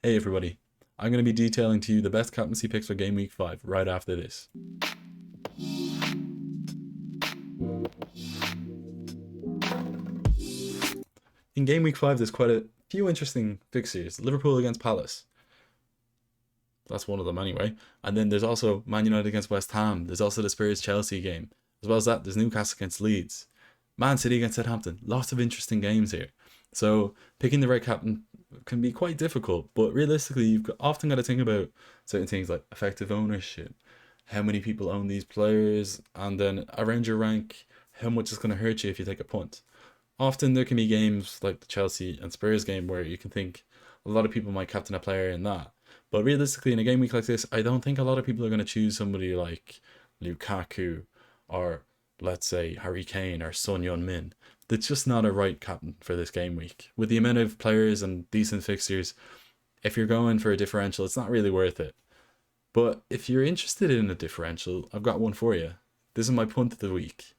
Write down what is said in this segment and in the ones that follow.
Hey everybody, I'm going to be detailing to you the best captaincy picks for Game Week 5 right after this. In Game Week 5 there's quite a few interesting fixtures. Liverpool against Palace. That's one of them anyway. And then there's also Man United against West Ham. There's also the Spurs-Chelsea game. As well as that, there's Newcastle against Leeds. Man City against Southampton. Lots of interesting games here. So picking the right captain can be quite difficult, but realistically you've often got to think about certain things like effective ownership, how many people own these players, and then around your rank, how much it's going to hurt you if you take a punt. Often there can be games like the Chelsea and Spurs game where you can think a lot of people might captain a player in that. But realistically, in a game week like this, I don't think a lot of people are going to choose somebody like Lukaku or, let's say, Harry Kane or Son Heung-min. That's just not a right captain for this game week. With the amount of players and decent fixtures, if you're going for a differential, it's not really worth it. But if you're interested in a differential, I've got one for you. This is my punt of the week.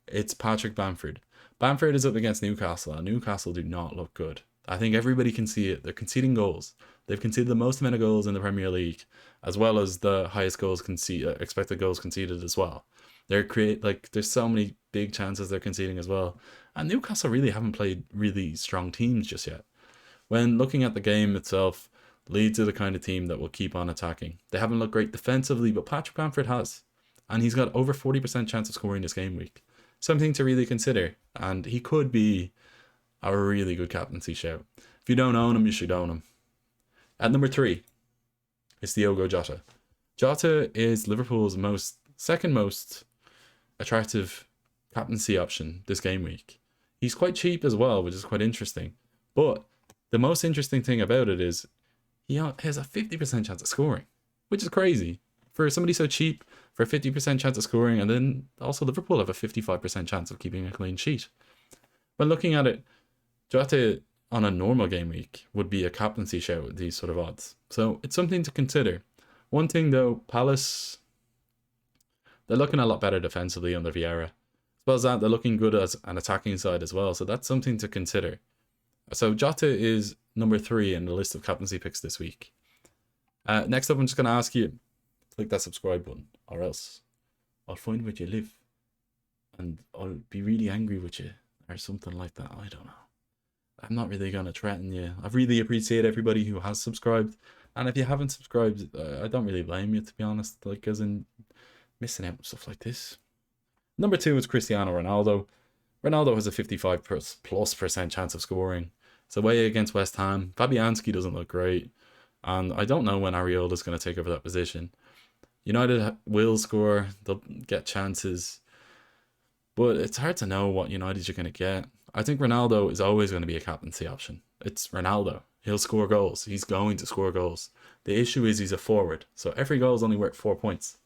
It's Patrick Bamford. Bamford is up against Newcastle, and Newcastle do not look good. I think everybody can see it. They're conceding goals. They've conceded the most amount of goals in the Premier League, as well as the highest goals expected goals conceded as well. There's so many big chances they're conceding as well. And Newcastle really haven't played really strong teams just yet. When looking at the game itself, Leeds are the kind of team that will keep on attacking. They haven't looked great defensively, but Patrick Bamford has. And he's got over 40% chance of scoring this game week. Something to really consider. And he could be a really good captaincy shout. If you don't own him, you should own him. At number 3, it's Diogo Jota. Jota is Liverpool's second most attractive captaincy option this game week. He's quite cheap as well, which is quite interesting. But the most interesting thing about it is he has a 50% chance of scoring, which is crazy. For somebody so cheap, for a 50% chance of scoring, and then also Liverpool have a 55% chance of keeping a clean sheet. When looking at it, Jota on a normal game week would be a captaincy shout with these sort of odds. So it's something to consider. One thing though, Palace, they're looking a lot better defensively under Vieira. As well as that, they're looking good as an attacking side as well. So that's something to consider. So Jota is number 3 in the list of captaincy picks this week. Next up, I'm just going to ask you, click that subscribe button, or else I'll find where you live and I'll be really angry with you or something like that. I don't know. I'm not really going to threaten you. I really appreciate everybody who has subscribed. And if you haven't subscribed, I don't really blame you, to be honest. Like, as in missing out on stuff like this. Number 2 is Cristiano Ronaldo. Ronaldo has a 55+% chance of scoring. It's away against West Ham. Fabianski doesn't look great. And I don't know when Areola is going to take over that position. United will score. They'll get chances. But it's hard to know what United you're going to get. I think Ronaldo is always going to be a captaincy option. It's Ronaldo. He'll score goals. He's going to score goals. The issue is he's a forward. So every goal is only worth 4 points.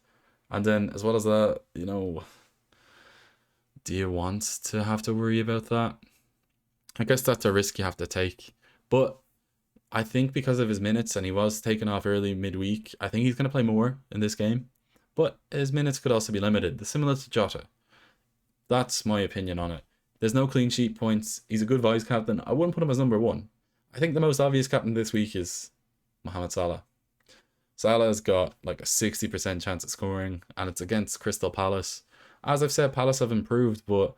And then as well as that, do you want to have to worry about that? I guess that's a risk you have to take. But I think because of his minutes, and he was taken off early midweek, I think he's going to play more in this game. But his minutes could also be limited, similar to Jota. That's my opinion on it. There's no clean sheet points. He's a good vice captain. I wouldn't put him as number 1. I think the most obvious captain this week is Mohamed Salah. Salah's got like a 60% chance of scoring, and it's against Crystal Palace. As I've said, Palace have improved, but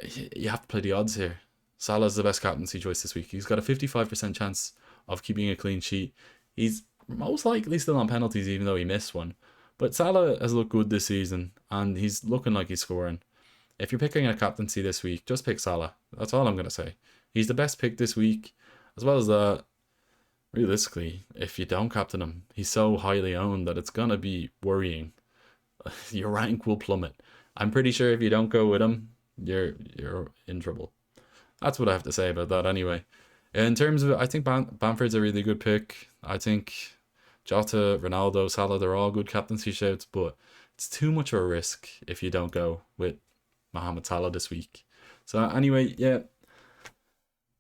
you have to play the odds here. Salah's the best captaincy choice this week. He's got a 55% chance of keeping a clean sheet. He's most likely still on penalties, even though he missed one. But Salah has looked good this season, and he's looking like he's scoring. If you're picking a captaincy this week, just pick Salah. That's all I'm going to say. He's the best pick this week. As well as that, realistically, if you don't captain him, he's so highly owned that it's going to be worrying. Your rank will plummet. I'm pretty sure if you don't go with him, you're in trouble. That's what I have to say about that anyway. In terms of, I think Bamford's a really good pick. I think Jota, Ronaldo, Salah, they're all good captaincy shouts, but it's too much of a risk if you don't go with Mohamed Salah this week. So anyway, yeah,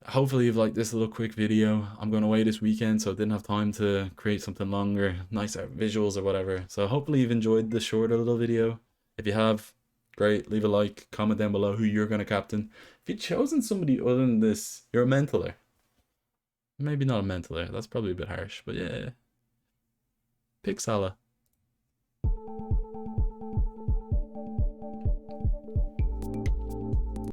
hopefully you've liked this little quick video. I'm going away this weekend, so I didn't have time to create something longer, nicer visuals or whatever. So hopefully you've enjoyed the shorter little video. If you have, great, leave a like, comment down below who you're going to captain. If you've chosen somebody other than this, you're a mentaler. Maybe not a mental error. That's probably a bit harsh, but yeah. Pick Salah.